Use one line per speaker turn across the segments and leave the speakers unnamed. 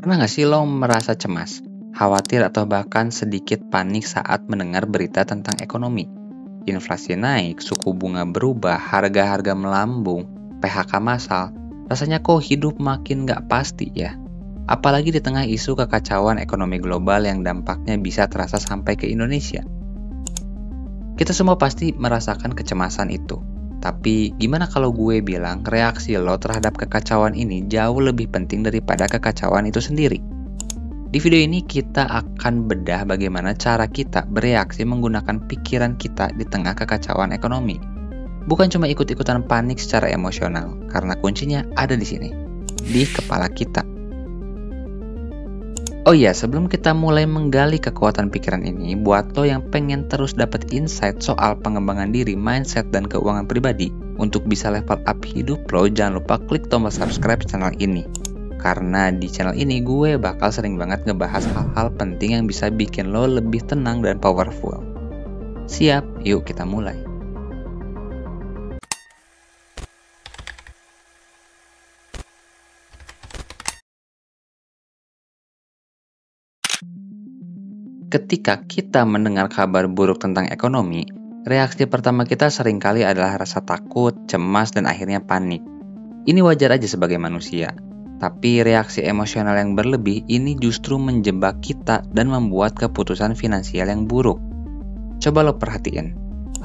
Pernah nggak sih lo merasa cemas, khawatir atau bahkan sedikit panik saat mendengar berita tentang ekonomi? Inflasi naik, suku bunga berubah, harga-harga melambung, PHK massal. Rasanya kok hidup makin nggak pasti ya? Apalagi di tengah isu kekacauan ekonomi global yang dampaknya bisa terasa sampai ke Indonesia. Kita semua pasti merasakan kecemasan itu. Tapi gimana kalau gue bilang reaksi lo terhadap kekacauan ini jauh lebih penting daripada kekacauan itu sendiri? Di video ini kita akan bedah bagaimana cara kita bereaksi menggunakan pikiran kita di tengah kekacauan ekonomi. Bukan cuma ikut-ikutan panik secara emosional, karena kuncinya ada di sini, di kepala kita. Oh iya, sebelum kita mulai menggali kekuatan pikiran ini, buat lo yang pengen terus dapat insight soal pengembangan diri, mindset, dan keuangan pribadi, untuk bisa level up hidup lo, jangan lupa klik tombol subscribe channel ini. Karena di channel ini gue bakal sering banget ngebahas hal-hal penting yang bisa bikin lo lebih tenang dan powerful. Siap, yuk kita mulai. Ketika kita mendengar kabar buruk tentang ekonomi, reaksi pertama kita seringkali adalah rasa takut, cemas, dan akhirnya panik. Ini wajar aja sebagai manusia, tapi reaksi emosional yang berlebih ini justru menjebak kita dan membuat keputusan finansial yang buruk. Coba lo perhatiin,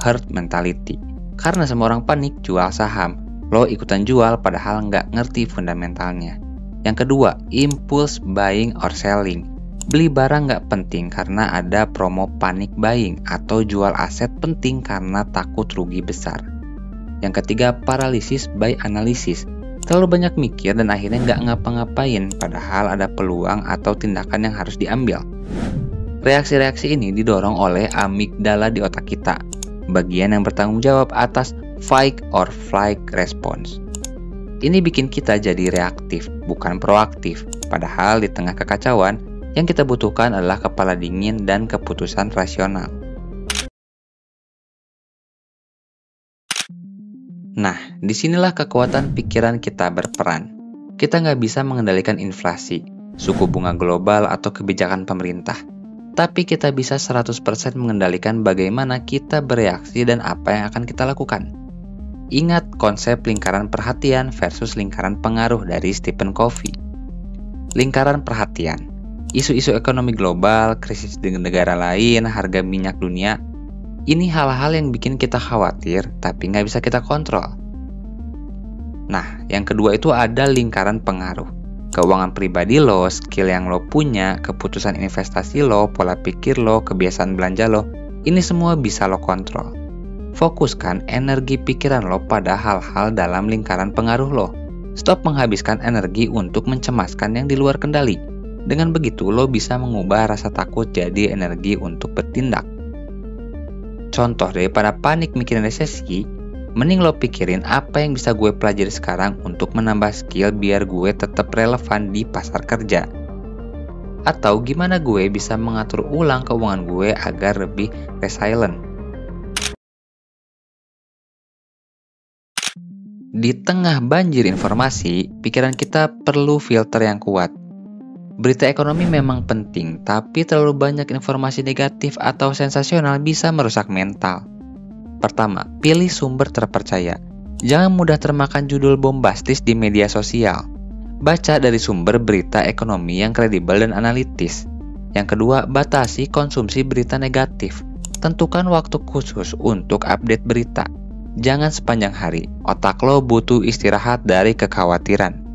herd mentality. Karena semua orang panik jual saham, lo ikutan jual padahal nggak ngerti fundamentalnya. Yang kedua, impulse buying or selling. Beli barang nggak penting karena ada promo panic buying, atau jual aset penting karena takut rugi besar. Yang ketiga, paralysis by analysis. Terlalu banyak mikir dan akhirnya nggak ngapa-ngapain padahal ada peluang atau tindakan yang harus diambil. Reaksi-reaksi ini didorong oleh amigdala di otak kita, bagian yang bertanggung jawab atas fight or flight response. Ini bikin kita jadi reaktif, bukan proaktif. Padahal di tengah kekacauan, yang kita butuhkan adalah kepala dingin dan keputusan rasional. Nah, disinilah kekuatan pikiran kita berperan. Kita nggak bisa mengendalikan inflasi, suku bunga global, atau kebijakan pemerintah. Tapi kita bisa 100% mengendalikan bagaimana kita bereaksi dan apa yang akan kita lakukan. Ingat konsep lingkaran perhatian versus lingkaran pengaruh dari Stephen Covey. Lingkaran perhatian. Isu-isu ekonomi global, krisis di negara lain, harga minyak dunia, ini hal-hal yang bikin kita khawatir, tapi nggak bisa kita kontrol. Nah, yang kedua itu ada lingkaran pengaruh. Keuangan pribadi lo, skill yang lo punya, keputusan investasi lo, pola pikir lo, kebiasaan belanja lo, ini semua bisa lo kontrol. Fokuskan energi pikiran lo pada hal-hal dalam lingkaran pengaruh lo. Stop menghabiskan energi untuk mencemaskan yang di luar kendali. Dengan begitu, lo bisa mengubah rasa takut jadi energi untuk bertindak. Contoh, daripada panik mikirin resesi, mending lo pikirin apa yang bisa gue pelajari sekarang untuk menambah skill biar gue tetap relevan di pasar kerja. Atau gimana gue bisa mengatur ulang keuangan gue agar lebih resilient. Di tengah banjir informasi, pikiran kita perlu filter yang kuat. Berita ekonomi memang penting, tapi terlalu banyak informasi negatif atau sensasional bisa merusak mental. Pertama, pilih sumber terpercaya. Jangan mudah termakan judul bombastis di media sosial. Baca dari sumber berita ekonomi yang kredibel dan analitis. Yang kedua, batasi konsumsi berita negatif. Tentukan waktu khusus untuk update berita. Jangan sepanjang hari, otak lo butuh istirahat dari kekhawatiran.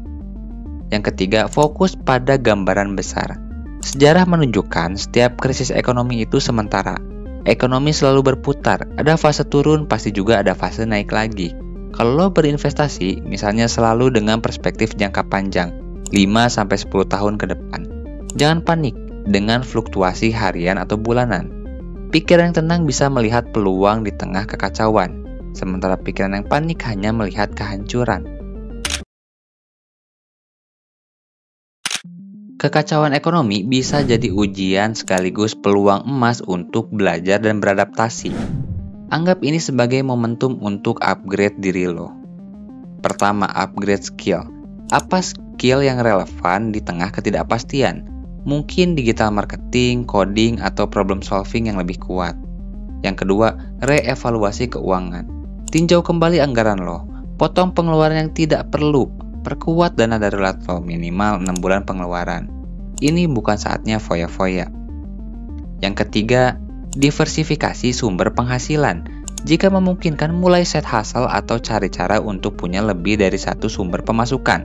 Yang ketiga, fokus pada gambaran besar. Sejarah menunjukkan setiap krisis ekonomi itu sementara. Ekonomi selalu berputar, ada fase turun, pasti juga ada fase naik lagi. Kalau lo berinvestasi, misalnya selalu dengan perspektif jangka panjang, 5-10 tahun ke depan. Jangan panik dengan fluktuasi harian atau bulanan. Pikiran yang tenang bisa melihat peluang di tengah kekacauan, sementara pikiran yang panik hanya melihat kehancuran. Kekacauan ekonomi bisa jadi ujian sekaligus peluang emas untuk belajar dan beradaptasi. Anggap ini sebagai momentum untuk upgrade diri lo. Pertama, upgrade skill. Apa skill yang relevan di tengah ketidakpastian. Mungkin digital marketing, coding, atau problem solving yang lebih kuat. Yang kedua, reevaluasi keuangan. Tinjau kembali anggaran lo, potong pengeluaran yang tidak perlu, perkuat dana darurat lo minimal 6 bulan pengeluaran. Ini bukan saatnya foya-foya. Yang ketiga, diversifikasi sumber penghasilan. Jika memungkinkan, mulai set hustle atau cari cara untuk punya lebih dari satu sumber pemasukan.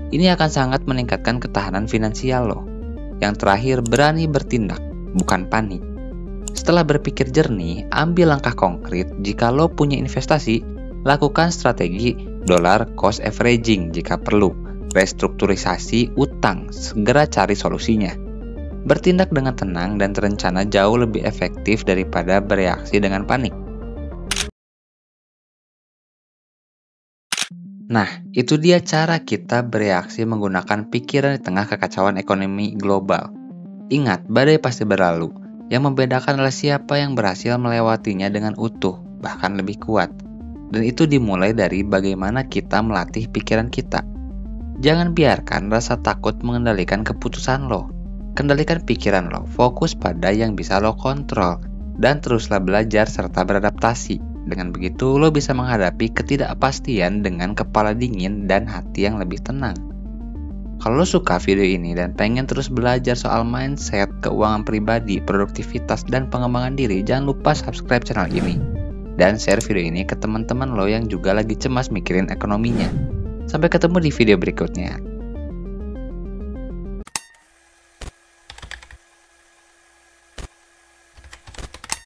Ini akan sangat meningkatkan ketahanan finansial lo. Yang terakhir, berani bertindak, bukan panik. Setelah berpikir jernih, ambil langkah konkret. Jika lo punya investasi, lakukan strategi dollar cost averaging jika perlu. Restrukturisasi utang, segera cari solusinya. Bertindak dengan tenang dan terencana jauh lebih efektif daripada bereaksi dengan panik. Nah, itu dia cara kita bereaksi menggunakan pikiran di tengah kekacauan ekonomi global. Ingat, badai pasti berlalu. Yang membedakan adalah siapa yang berhasil melewatinya dengan utuh, bahkan lebih kuat. Dan itu dimulai dari bagaimana kita melatih pikiran kita. Jangan biarkan rasa takut mengendalikan keputusan lo. Kendalikan pikiran lo, fokus pada yang bisa lo kontrol, dan teruslah belajar serta beradaptasi. Dengan begitu, lo bisa menghadapi ketidakpastian dengan kepala dingin dan hati yang lebih tenang. Kalau lo suka video ini dan pengen terus belajar soal mindset, keuangan pribadi, produktivitas, dan pengembangan diri, jangan lupa subscribe channel ini. Dan share video ini ke teman-teman lo yang juga lagi cemas mikirin ekonominya. Sampai ketemu di video berikutnya.